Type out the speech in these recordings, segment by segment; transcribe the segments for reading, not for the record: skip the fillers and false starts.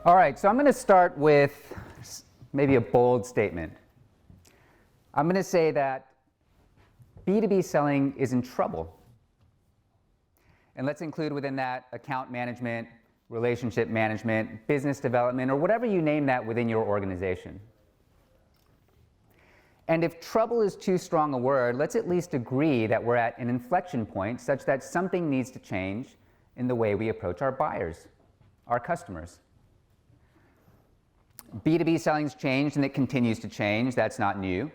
All right, so I'm going to start with maybe a bold statement. I'm going to say that B2B selling is in trouble. And let's include within that account management, relationship management, business development, or whatever you name that within your organization. And if trouble is too strong a word, let's at least agree that we're at an inflection point such that something needs to change in the way we approach our buyers, our customers. B2B selling's changed and it continues to change. That's not new.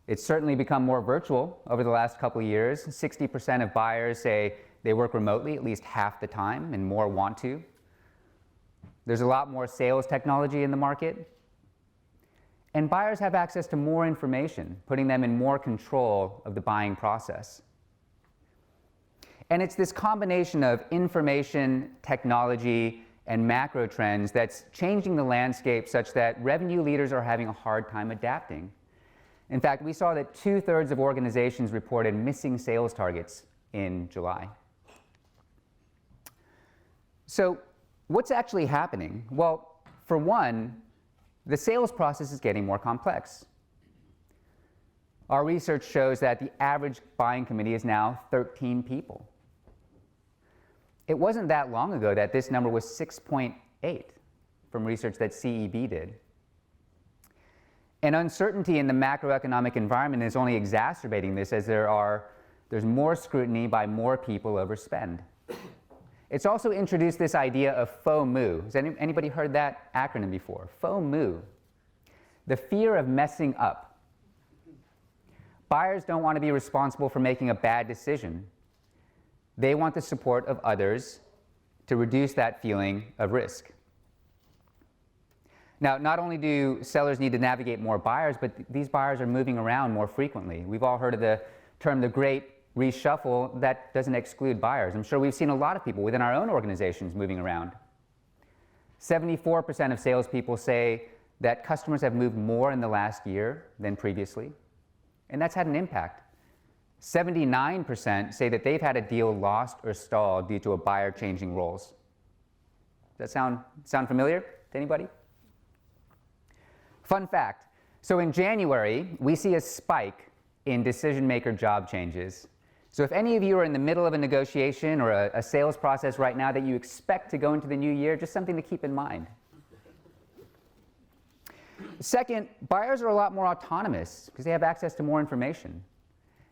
It's certainly become more virtual over the last couple of years. 60% of buyers say they work remotely at least half the time, and more want to. There's a lot more sales technology in the market. And buyers have access to more information, putting them in more control of the buying process. And it's this combination of information, technology, and macro trends that's changing the landscape such that revenue leaders are having a hard time adapting. In fact, we saw that 2/3 of organizations reported missing sales targets in July. So what's actually happening? Well, for one, the sales process is getting more complex. Our research shows that the average buying committee is now 13 people. It wasn't that long ago that this number was 6.8 from research that CEB did. And uncertainty in the macroeconomic environment is only exacerbating this as there's more scrutiny by more people over spend. It's also introduced this idea of FOMO. Has anybody heard that acronym before? FOMO, the fear of messing up. Buyers don't want to be responsible for making a bad decision. They want the support of others to reduce that feeling of risk. Now, not only do sellers need to navigate more buyers, but these buyers are moving around more frequently. We've all heard of the term the great reshuffle. That doesn't exclude buyers. I'm sure we've seen a lot of people within our own organizations moving around. 74% of salespeople say that customers have moved more in the last year than previously, and that's had an impact. 79% say that they've had a deal lost or stalled due to a buyer changing roles. Does that sound familiar to anybody? Fun fact, so in January, we see a spike in decision-maker job changes. So if any of you are in the middle of a negotiation or a sales process right now that you expect to go into the new year, just something to keep in mind. Second, buyers are a lot more autonomous because they have access to more information.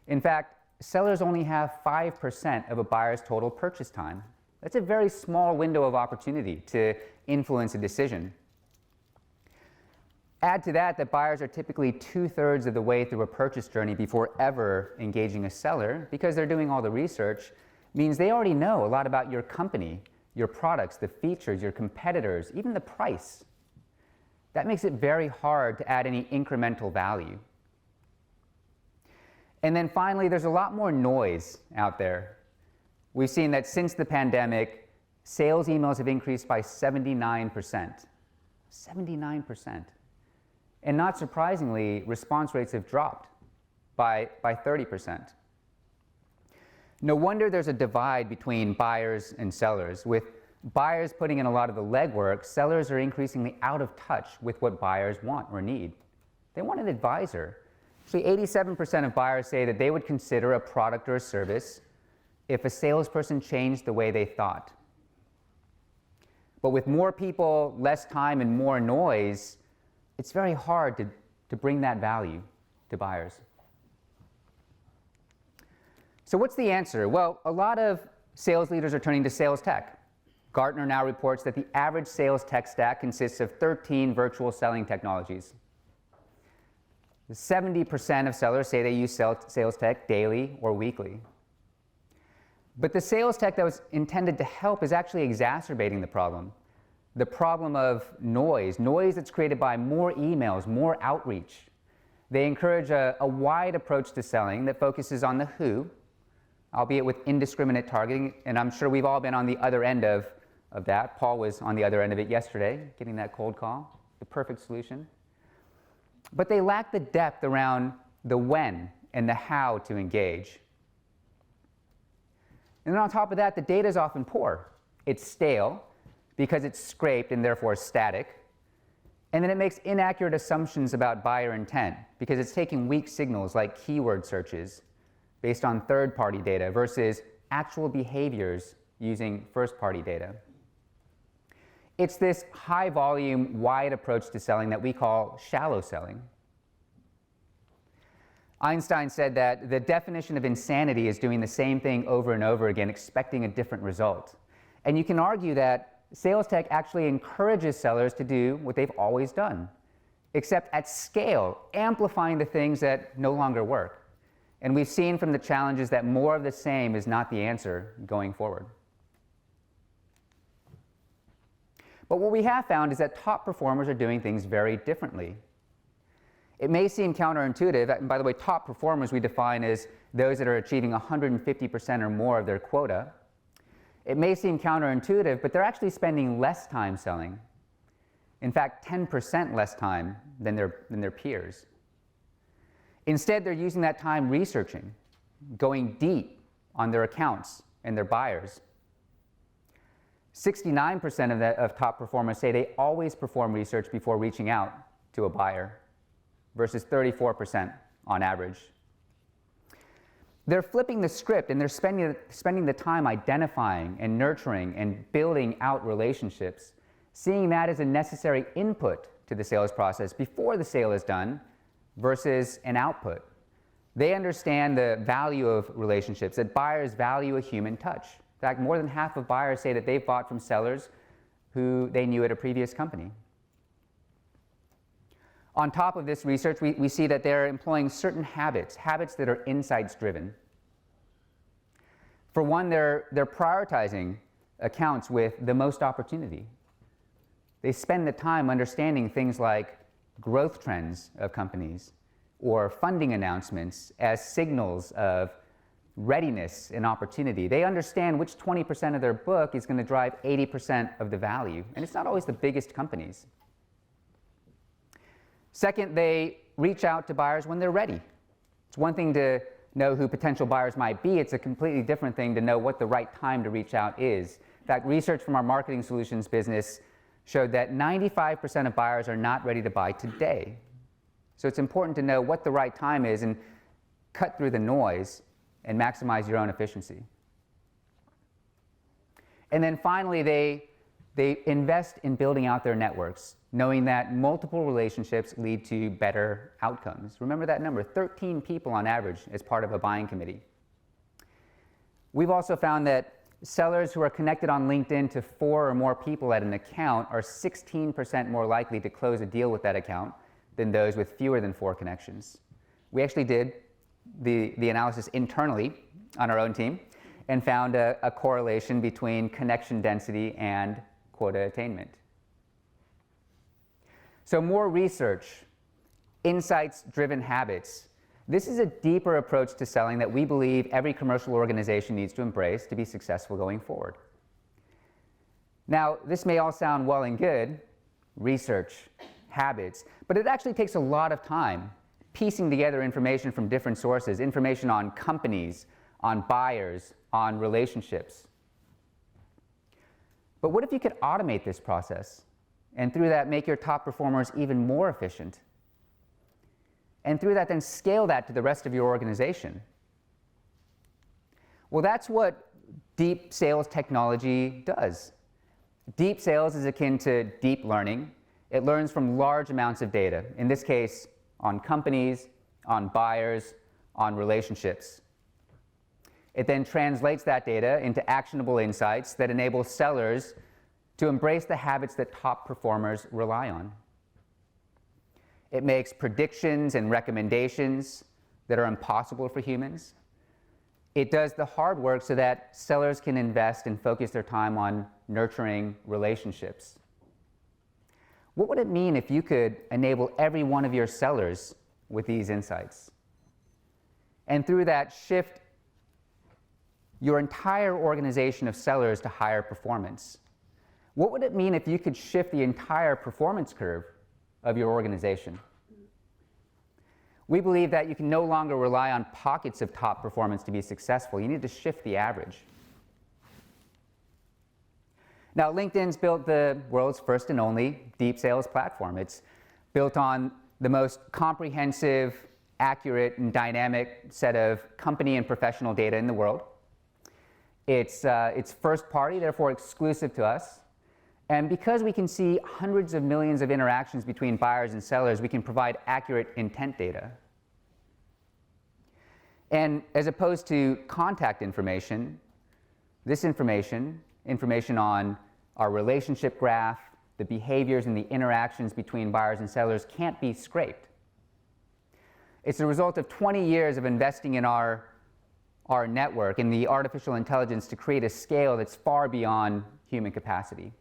In fact, sellers only have 5% of a buyer's total purchase time. That's a very small window of opportunity to influence a decision. Add to that buyers are typically 2/3 of the way through a purchase journey before ever engaging a seller because they're doing all the research, means they already know a lot about your company, your products, the features, your competitors, even the price. That makes it very hard to add any incremental value. And then finally, there's a lot more noise out there. We've seen that since the pandemic, sales emails have increased by 79%. 79%. And not surprisingly, response rates have dropped by 30%. No wonder there's a divide between buyers and sellers. With buyers putting in a lot of the legwork, sellers are increasingly out of touch with what buyers want or need. They want an advisor. Actually, 87% of buyers say that they would consider a product or a service if a salesperson changed the way they thought. But with more people, less time, and more noise, it's very hard to bring that value to buyers. So what's the answer? Well, a lot of sales leaders are turning to sales tech. Gartner now reports that the average sales tech stack consists of 13 virtual selling technologies. 70% of sellers say they use sales tech daily or weekly. But the sales tech that was intended to help is actually exacerbating the problem. The problem of noise that's created by more emails, more outreach. They encourage a wide approach to selling that focuses on the who, albeit with indiscriminate targeting, and I'm sure we've all been on the other end of that. Paul was on the other end of it yesterday, getting that cold call, the perfect solution. But they lack the depth around the when and the how to engage. And then on top of that, the data is often poor. It's stale. because it's scraped and therefore static. And then it makes inaccurate assumptions about buyer intent because it's taking weak signals like keyword searches based on third-party data versus actual behaviors using first-party data. It's this high-volume, wide approach to selling that we call shallow selling. Einstein said that the definition of insanity is doing the same thing over and over again, expecting a different result. And you can argue that sales tech actually encourages sellers to do what they've always done, except at scale, amplifying the things that no longer work. And we've seen from the challenges that more of the same is not the answer going forward. But what we have found is that top performers are doing things very differently. It may seem counterintuitive, and by the way, top performers we define as those that are achieving 150% or more of their quota. It may seem counterintuitive, but they're actually spending less time selling. In fact, 10% less time than their peers. Instead, they're using that time researching, going deep on their accounts and their buyers. 69% of top performers say they always perform research before reaching out to a buyer, versus 34% on average. They're flipping the script and they're spending the time identifying and nurturing and building out relationships, seeing that as a necessary input to the sales process before the sale is done versus an output. They understand the value of relationships, that buyers value a human touch. In fact, more than half of buyers say that they've bought from sellers who they knew at a previous company. On top of this research, we see that they're employing certain habits that are insights-driven. For one, they're prioritizing accounts with the most opportunity. They spend the time understanding things like growth trends of companies or funding announcements as signals of readiness and opportunity. They understand which 20% of their book is going to drive 80% of the value, and it's not always the biggest companies. Second, they reach out to buyers when they're ready. It's one thing to know who potential buyers might be. It's a completely different thing to know what the right time to reach out is. In fact, research from our marketing solutions business showed that 95% of buyers are not ready to buy today. So it's important to know what the right time is and cut through the noise and maximize your own efficiency. And then finally, they invest in building out their networks, knowing that multiple relationships lead to better outcomes. Remember that number, 13 people on average as part of a buying committee. We've also found that sellers who are connected on LinkedIn to 4 or more people at an account are 16% more likely to close a deal with that account than those with fewer than 4 connections. We actually did the analysis internally on our own team and found a correlation between connection density and quota attainment. So more research, insights-driven habits. This is a deeper approach to selling that we believe every commercial organization needs to embrace to be successful going forward. Now, this may all sound well and good, research, habits, but it actually takes a lot of time piecing together information from different sources, information on companies, on buyers, on relationships. But what if you could automate this process and through that make your top performers even more efficient? And through that then scale that to the rest of your organization? Well, that's what deep sales technology does. Deep sales is akin to deep learning. It learns from large amounts of data, in this case on companies, on buyers, on relationships. It then translates that data into actionable insights that enable sellers to embrace the habits that top performers rely on. It makes predictions and recommendations that are impossible for humans. It does the hard work so that sellers can invest and focus their time on nurturing relationships. What would it mean if you could enable every one of your sellers with these insights? And through that, shift your entire organization of sellers to higher performance? What would it mean if you could shift the entire performance curve of your organization? We believe that you can no longer rely on pockets of top performance to be successful. You need to shift the average. Now, LinkedIn's built the world's first and only deep sales platform. It's built on the most comprehensive, accurate, and dynamic set of company and professional data in the world. It's first party, therefore exclusive to us. And because we can see hundreds of millions of interactions between buyers and sellers, we can provide accurate intent data. And as opposed to contact information, this information on our relationship graph, the behaviors and the interactions between buyers and sellers can't be scraped. It's the result of 20 years of investing in our network and the artificial intelligence to create a scale that's far beyond human capacity.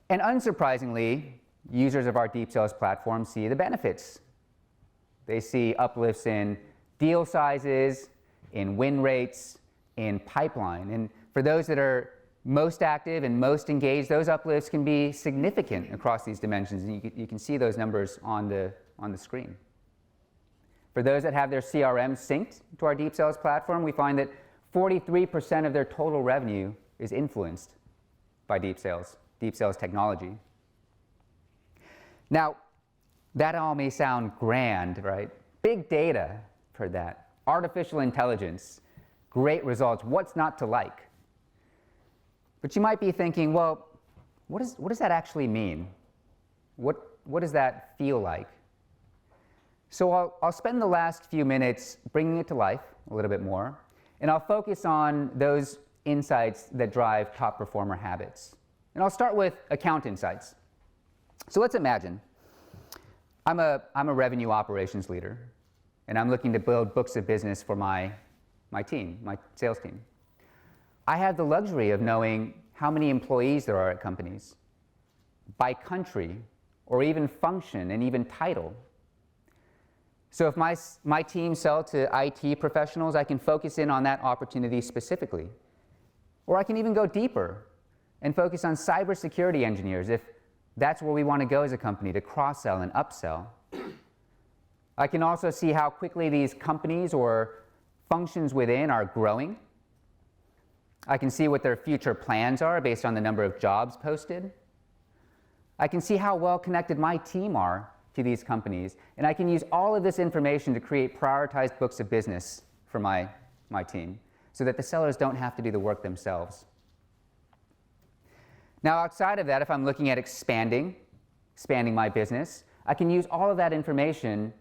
And unsurprisingly, users of our deep sales platform see the benefits. They see uplifts in deal sizes, in win rates, in pipeline. And for those that are most active and most engaged, those uplifts can be significant across these dimensions. And you can see those numbers on the screen. For those that have their CRM synced to our deep sales platform, we find that 43% of their total revenue is influenced by deep sales technology. Now, that all may sound grand, right? Big data for that. Artificial intelligence, great results. What's not to like? But you might be thinking, well, what does that actually mean? What does that feel like? So I'll spend the last few minutes bringing it to life a little bit more, and I'll focus on those insights that drive top performer habits. And I'll start with account insights. So let's imagine I'm a revenue operations leader, and I'm looking to build books of business for my team, my sales team. I have the luxury of knowing how many employees there are at companies, by country, or even function, and even title. So if my team sell to IT professionals, I can focus in on that opportunity specifically. Or I can even go deeper and focus on cybersecurity engineers if that's where we want to go as a company, to cross-sell and upsell. I can also see how quickly these companies or functions within are growing. I can see what their future plans are based on the number of jobs posted. I can see how well connected my team are to these companies, and I can use all of this information to create prioritized books of business for my team so that the sellers don't have to do the work themselves. Now, outside of that, if I'm looking at expanding my business, I can use all of that information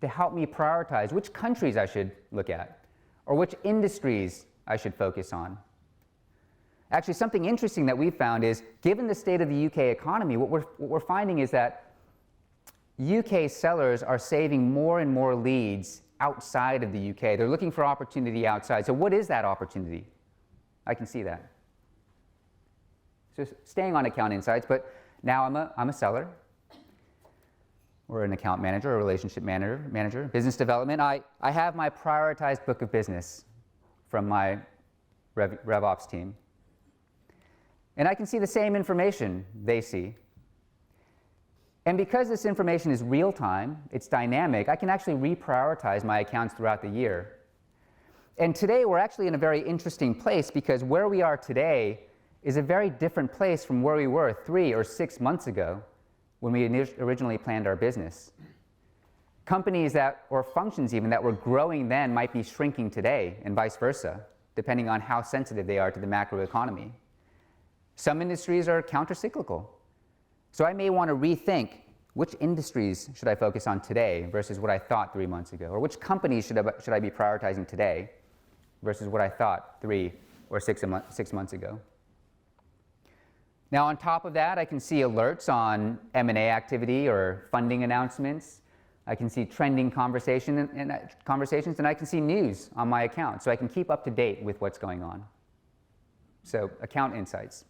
to help me prioritize which countries I should look at or which industries I should focus on. Actually, something interesting that we've found is, given the state of the UK economy, what we're finding is that UK sellers are saving more and more leads outside of the UK. They're looking for opportunity outside. So what is that opportunity? I can see that. So staying on account insights, but now I'm a seller, or an account manager, or relationship manager, business development. I have my prioritized book of business from my RevOps team. And I can see the same information they see. And because this information is real time, it's dynamic, I can actually reprioritize my accounts throughout the year. And today we're actually in a very interesting place, because where we are today is a very different place from where we were 3 or 6 months ago when we originally planned our business. Companies or functions even that were growing then might be shrinking today, and vice versa, depending on how sensitive they are to the macroeconomy. Some industries are countercyclical. So I may want to rethink, which industries should I focus on today versus what I thought 3 months ago? Or which companies should I be prioritizing today versus what I thought 3 or 6 months ago? Now, on top of that, I can see alerts on M&A activity or funding announcements. I can see trending conversations, and I can see news on my account, so I can keep up to date with what's going on. So, account insights.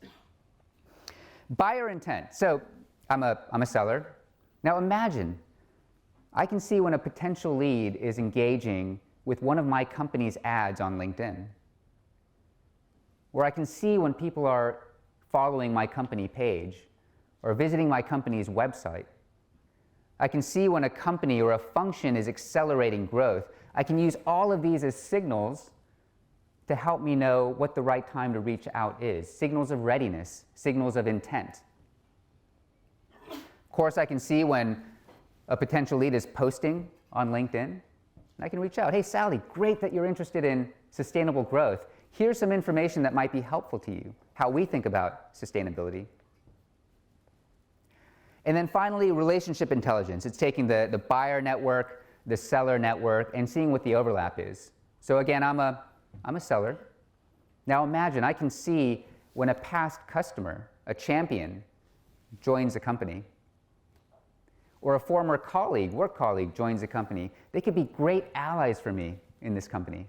Buyer intent. So, I'm a seller. Now imagine, I can see when a potential lead is engaging with one of my company's ads on LinkedIn. Or I can see when people are following my company page or visiting my company's website. I can see when a company or a function is accelerating growth. I can use all of these as signals to help me know what the right time to reach out is, signals of readiness, signals of intent. Of course, I can see when a potential lead is posting on LinkedIn, and I can reach out. Hey, Sally, great that you're interested in sustainable growth. Here's some information that might be helpful to you, how we think about sustainability. And then finally, relationship intelligence. It's taking the buyer network, the seller network, and seeing what the overlap is. So again, I'm a seller. Now imagine I can see when a past customer, a champion, joins a company, or a former colleague, work colleague, joins a company. They could be great allies for me in this company.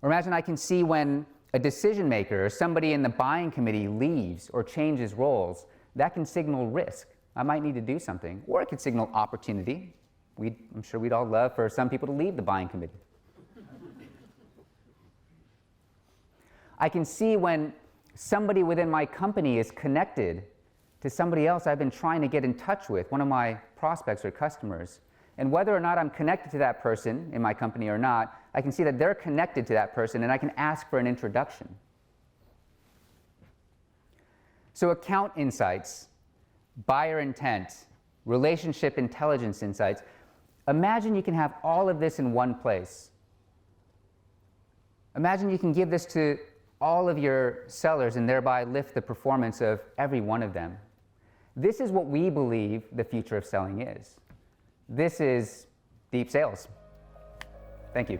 Or imagine I can see when a decision maker or somebody in the buying committee leaves or changes roles. That can signal risk. I might need to do something. Or it could signal opportunity. I'm sure we'd all love for some people to leave the buying committee. I can see when somebody within my company is connected to somebody else I've been trying to get in touch with, one of my prospects or customers. And whether or not I'm connected to that person in my company or not, I can see that they're connected to that person and I can ask for an introduction. So account insights, buyer intent, relationship intelligence insights. Imagine you can have all of this in one place. Imagine you can give this to all of your sellers and thereby lift the performance of every one of them. This is what we believe the future of selling is. This is deep sales. Thank you.